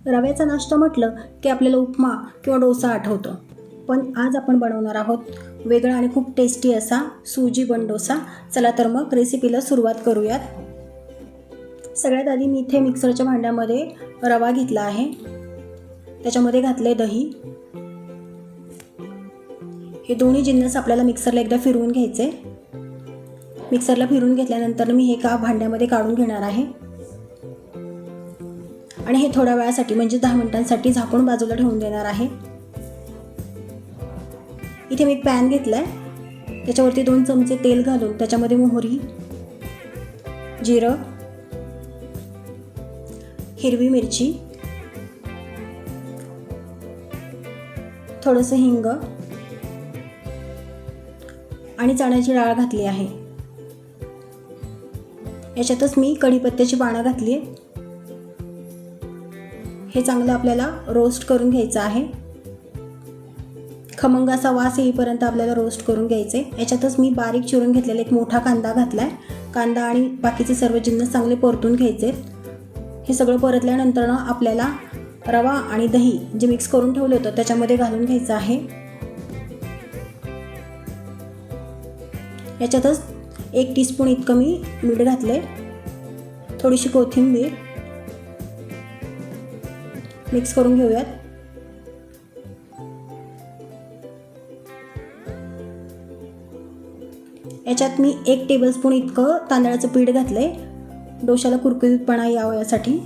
रव्याचा नाश्ता म्हटलं की आपल्याला उपमा किंवा डोसा आठवतो, पण आज आपण बनवणार आहोत वेगळा आणि खूप टेस्टी असा सुजी बन डोसा. चला तर मग रेसिपीला सुरुवात करूयात. सगळ्यात आधी मी इथे मिक्सरच्या भांड्यामध्ये रवा घेतला आहे, त्याच्यामध्ये घातले दही. हे दोन्ही जिन्नस आपल्याला मिक्सरला एकदा फिरवून घ्यायचे. मिक्सरला फिरवून घेतल्यानंतर मी हे का भांड्यामध्ये काढून घेणार आहे आणि हे थोड्या वेळासाठी म्हणजे 10 मिनिटांसाठी झाकून बाजूला ठेवून देणार आहे. इथे मी एक पॅन घेतलाय, त्याच्यावरती 2 चमचे तेल घालून त्याच्यामध्ये मोहरी, जिरं, हिरवी मिरची, थोडंसं हिंग आणि चण्याची डाळ घातली आहे. याच्यातच मी कढीपत्त्याची पानं घातली आहे. हे चांगलं आपल्याला रोस्ट करून घ्यायचं आहे. खमंग असा वास येईपर्यंत आपल्याला रोस्ट करून घ्यायचे. याच्यातच मी बारीक चिरून घेतलेला एक मोठा कांदा घातलाय. कांदा आणि बाकीचे सर्व जिन्नस चांगले परतून घ्यायचे. हे सगळं परतल्यानंतर आपल्याला रवा आणि दही जे मिक्स करून ठेवलं होतं त्याच्यामध्ये घालून घ्यायचं आहे. याच्यातच 1 टीस्पून इतकं मी मीठ घातले, थोडीशी कोथिंबीर मिक्स करून घेऊयात. याच्यात मी 1 टेबलस्पून इतकं तांदळाचं पीठ घातलंय, डोशाला कुरकुरीतपणा यावा यासाठी.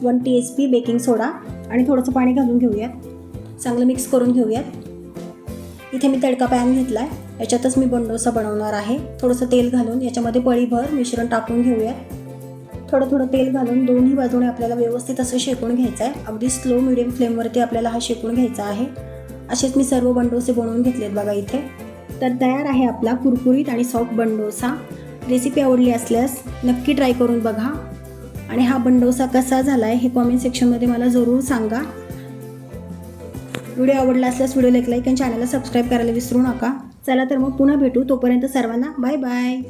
1 TSP बेकिंग सोडा आणि थोडंसं पाणी घालून घेऊयात. चांगलं मिक्स करून घेऊयात. इथे मी तडका पॅन घेतलाय, याच्यातच मी बन डोसा बनवणार आहे. थोडंसं तेल घालून याच्यामध्ये पळीभर मिश्रण टाकून घेऊयात. थोडं तेल घालून दोन्ही बाजूने आपल्याला व्यवस्थित असं शेकून घ्यायचं आहे. अगदी स्लो मिडियम फ्लेमवरती आपल्याला हा शेकून घ्यायचा आहे. असेच मी सर्व बन डोसे बनवून घेतलेत बघा इथे. तर तयार आहे आपला कुरकुरीत आणि सॉफ्ट बन डोसा. रेसिपी आवडली असल्यास नक्की ट्राय करून बघा आणि हा बन डोसा कसा झाला आहे हे कॉमेंट सेक्शनमध्ये मला जरूर सांगा. व्हिडिओ आवडला असल्यास व्हिडिओला लाईक आणि चॅनलला सबस्क्राईब करायला विसरू नका. चला तर मग पुन्हा भेटू. तोपर्यंत सर्वांना बाय बाय.